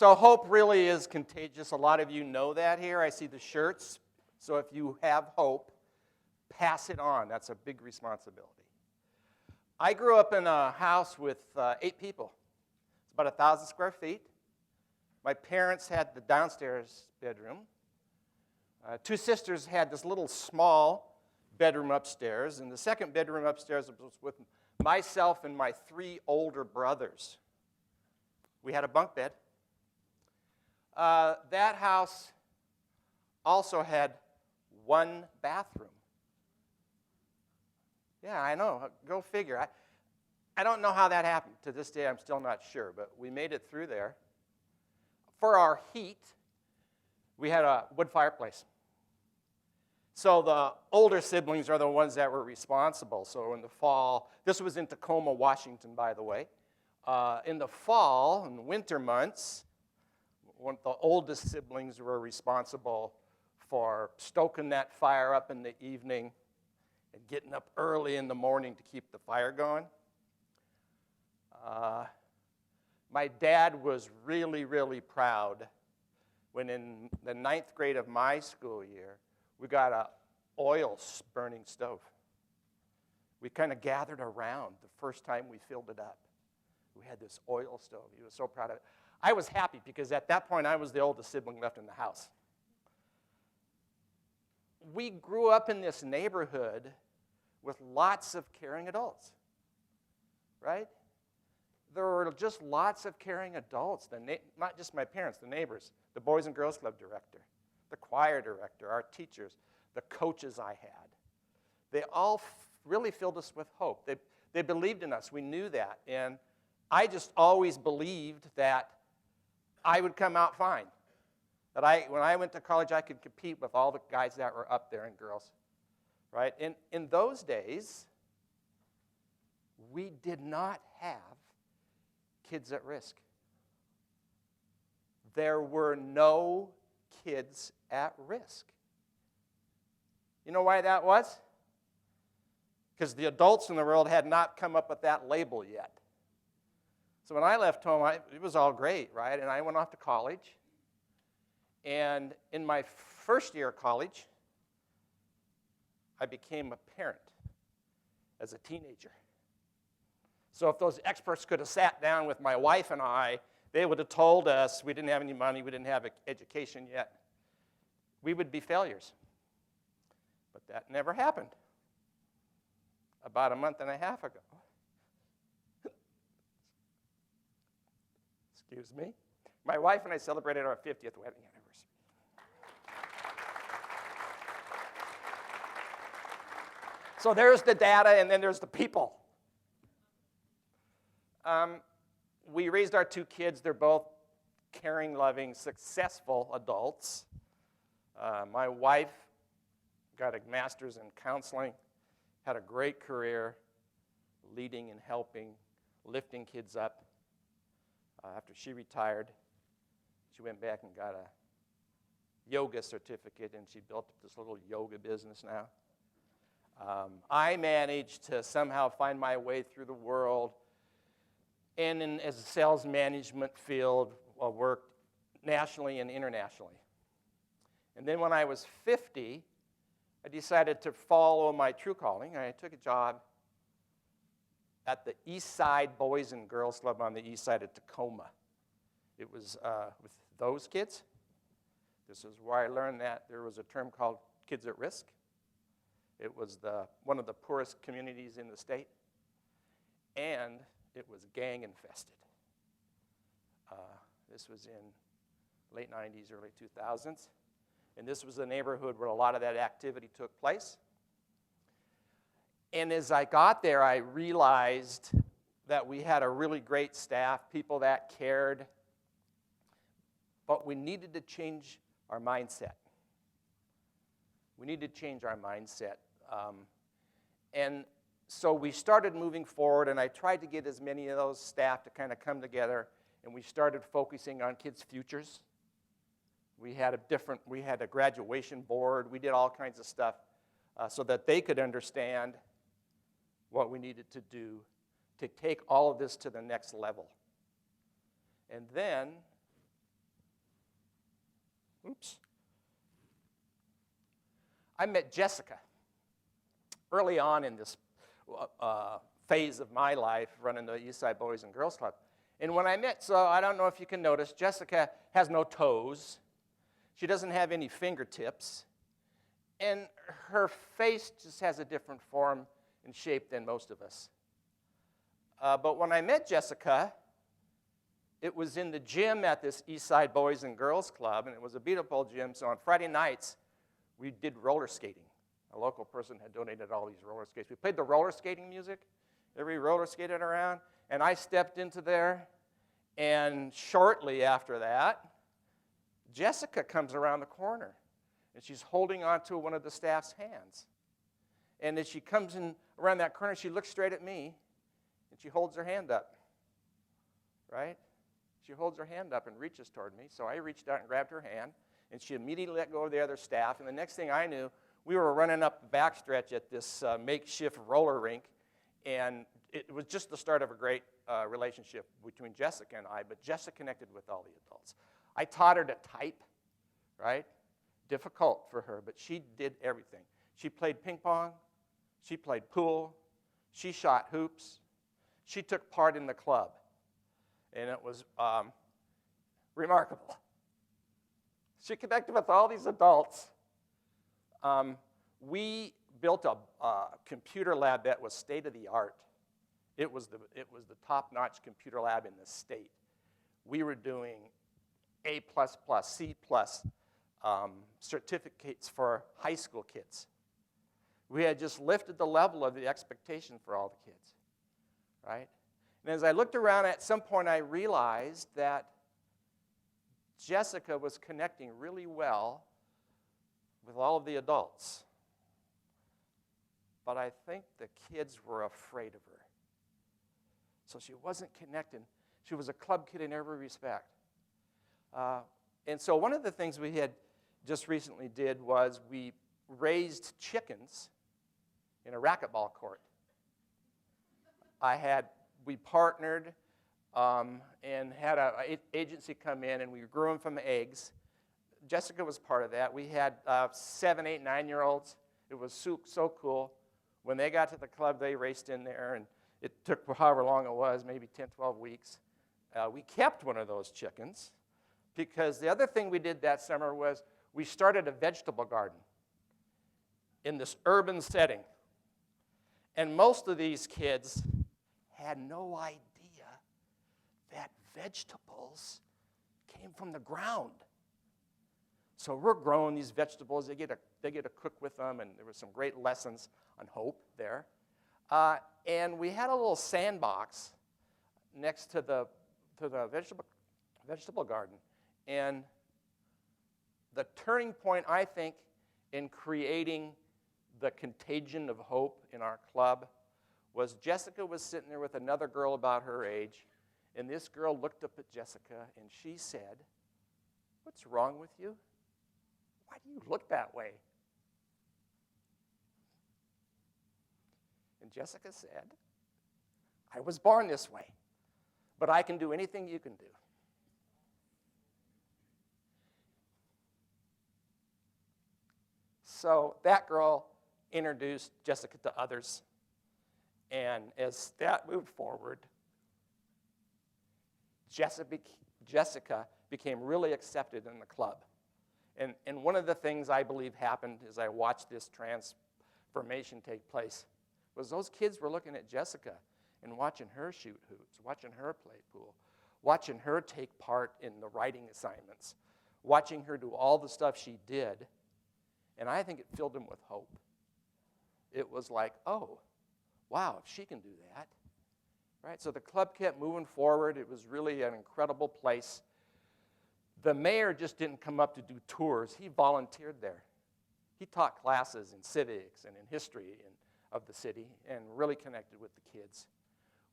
So hope really is contagious. A lot of you know that here. I see the shirts. So if you have hope, pass it on. That's a big responsibility. I grew up in a house with 8 people. It's about 1,000 square feet. My parents had the downstairs bedroom. 2 sisters had this little small bedroom upstairs, and the second bedroom upstairs was with myself and my 3 older brothers. We had a bunk bed. That house also had 1 bathroom. Yeah, I know. Go figure. I don't know how that happened. To this day, I'm still not sure, but we made it through there. For our heat, we had a wood fireplace. So the older siblings are the ones that were responsible. So in the fall, this was in Tacoma, Washington, by the way. In the fall, in the winter months, the oldest siblings were responsible for stoking that fire up in the evening and getting up early in the morning to keep the fire going. My dad was really, really proud when in the 9th grade of my school year, we got an oil burning stove. We kind of gathered around the first time we filled it up. We had this oil stove. He was so proud of it. I was happy because at that point I was the oldest sibling left in the house. We grew up in this neighborhood with lots of caring adults, right? There were just lots of caring adults, not just my parents, the neighbors, the Boys and Girls Club director, the choir director, our teachers, the coaches I had. They all really filled us with hope. They believed in us. We knew that. And I just always believed that I would come out fine. That when I went to college, I could compete with all the guys that were up there and girls, right? In those days, we did not have kids at risk. There were no kids at risk. You know why that was? Because the adults in the world had not come up with that label yet. So when I left home, it was all great, right? And I went off to college. And in my first year of college, I became a parent as a teenager. So if those experts could have sat down with my wife and I, they would have told us we didn't have any money, we didn't have education yet. We would be failures. But that never happened. About a month and a half ago. Excuse me. My wife and I celebrated our 50th wedding anniversary. So there's the data, and then there's the people. We raised our 2 kids. They're both caring, loving, successful adults. My wife got a master's in counseling, had a great career leading and helping, lifting kids up. After she retired, she went back and got a yoga certificate, and she built up this little yoga business now. I managed to somehow find my way through the world, and as a sales management field, I worked nationally and internationally. And then when I was 50, I decided to follow my true calling. I took a job at the East Side Boys and Girls Club on the east side of Tacoma. It was with those kids. This is where I learned that there was a term called kids at risk. It was one of the poorest communities in the state, and it was gang infested. This was in late 90s, early 2000s, and this was the neighborhood where a lot of that activity took place. And as I got there, I realized that we had a really great staff, people that cared, but we needed to change our mindset. We needed to change our mindset. And so we started moving forward, and I tried to get as many of those staff to kind of come together, and we started focusing on kids' futures. We had a graduation board. We did all kinds of stuff so that they could understand what we needed to do to take all of this to the next level. And then Oops. I met Jessica early on in this phase of my life running the Eastside Boys and Girls Club. And when I met, so I don't know if you can notice, Jessica has no toes. She doesn't have any fingertips. And her face just has a different form and shape than most of us. But when I met Jessica, it was in the gym at this Eastside Boys and Girls Club, and it was a beautiful gym. So on Friday nights, we did roller skating. A local person had donated all these roller skates. We played the roller skating music. Every roller skated around. And I stepped into there, and shortly after that, Jessica comes around the corner, and she's holding onto one of the staff's hands. And as she comes in around that corner, she looks straight at me, and she holds her hand up, right? She holds her hand up and reaches toward me, so I reached out and grabbed her hand, and she immediately let go of the other staff, and the next thing I knew, we were running up the backstretch at this makeshift roller rink, and it was just the start of a great relationship between Jessica and I, but Jessica connected with all the adults. I taught her to type, right? Difficult for her, but she did everything. She played ping pong. She played pool. She shot hoops. She took part in the club, and it was remarkable. She connected with all these adults. We built a computer lab that was state-of-the-art. It was the top-notch computer lab in the state. We were doing A++, C+, certificates for high school kids. We had just lifted the level of the expectation for all the kids, right? And as I looked around, at some point I realized that Jessica was connecting really well with all of the adults. But I think the kids were afraid of her. So she wasn't connecting. She was a club kid in every respect. And so one of the things we had just recently did was we raised chickens in a racquetball court. We partnered and had an agency come in, and we grew them from eggs. Jessica was part of that. We had 7, 8, 9-year-olds. It was so cool. When they got to the club, they raced in there, and it took however long it was, maybe 10, 12 weeks. We kept one of those chickens because the other thing we did that summer was we started a vegetable garden in this urban setting. And most of these kids had no idea that vegetables came from the ground. So we're growing these vegetables. They get to cook with them, and there were some great lessons on hope there. And we had a little sandbox next to the vegetable garden. And the turning point, I think, in creating the contagion of hope in our club was Jessica was sitting there with another girl about her age, and this girl looked up at Jessica, and she said, "What's wrong with you? Why do you look that way?" And Jessica said, "I was born this way, but I can do anything you can do." So that girl introduced Jessica to others. And as that moved forward, Jessica became really accepted in the club. And one of the things I believe happened as I watched this transformation take place was those kids were looking at Jessica and watching her shoot hoops, watching her play pool, watching her take part in the writing assignments, watching her do all the stuff she did. And I think it filled them with hope. It was like, oh, wow, if she can do that. Right? So the club kept moving forward. It was really an incredible place. The mayor just didn't come up to do tours. He volunteered there. He taught classes in civics and in history of the city and really connected with the kids.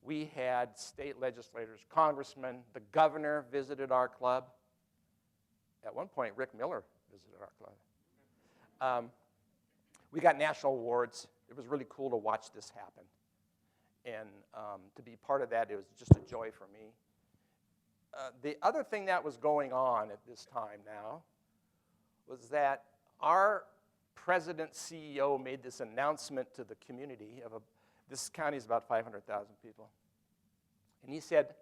We had state legislators, congressmen, the governor visited our club. At one point, Rick Miller visited our club. We got national awards. It was really cool to watch this happen. And to be part of that, it was just a joy for me. The other thing that was going on at this time now was that our president CEO made this announcement to the community this county is about 500,000 people. And he said,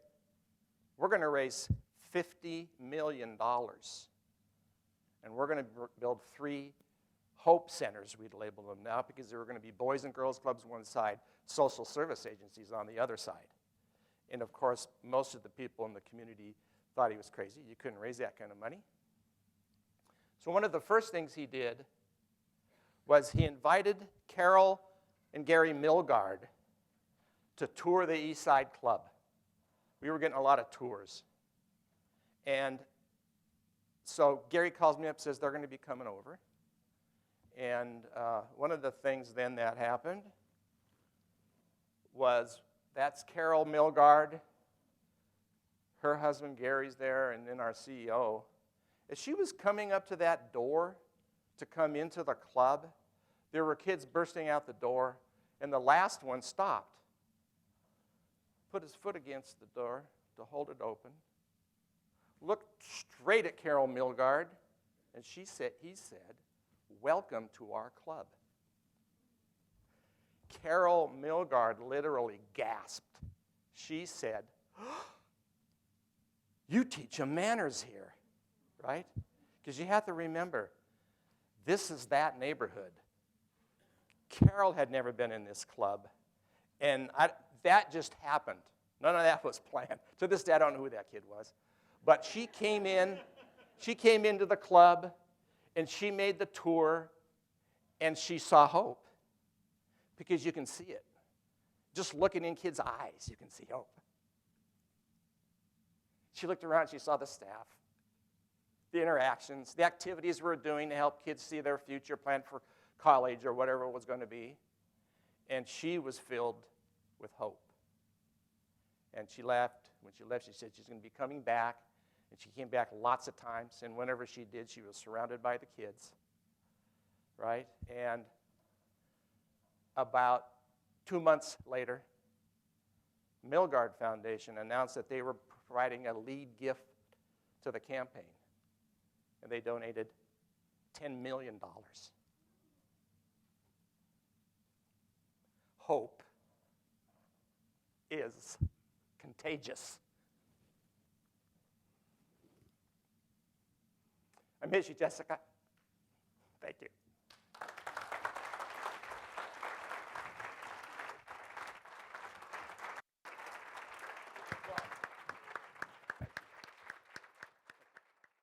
we're going to raise $50 million. And we're going to build 3 Hope Centers, we'd label them now, because there were going to be boys and girls clubs one side, social service agencies on the other side. And of course, most of the people in the community thought he was crazy. You couldn't raise that kind of money. So one of the first things he did was he invited Carol and Gary Milgard to tour the East Side Club. We were getting a lot of tours. And so Gary calls me up and says they're going to be coming over. And one of the things then that happened was that's Carol Milgard, her husband Gary's there, and then our CEO. As she was coming up to that door to come into the club, there were kids bursting out the door, and the last one stopped, put his foot against the door to hold it open, looked straight at Carol Milgard, and he said, "Welcome to our club." Carol Milgard literally gasped. She said, "You teach them manners here," right? Because you have to remember, this is that neighborhood. Carol had never been in this club, and that just happened. None of that was planned. To this day, I don't know who that kid was. But she came into the club, and she made the tour, and she saw hope. Because you can see it. Just looking in kids' eyes, you can see hope. She looked around, she saw the staff, the interactions, the activities we're doing to help kids see their future, plan for college or whatever it was going to be. And she was filled with hope. And she left. When she left, she said she's going to be coming back. And she came back lots of times. And whenever she did, she was surrounded by the kids. Right? And about 2 months later, Milgard Foundation announced that they were providing a lead gift to the campaign. And they donated $10 million. Hope is contagious. I miss you, Jessica. Thank you.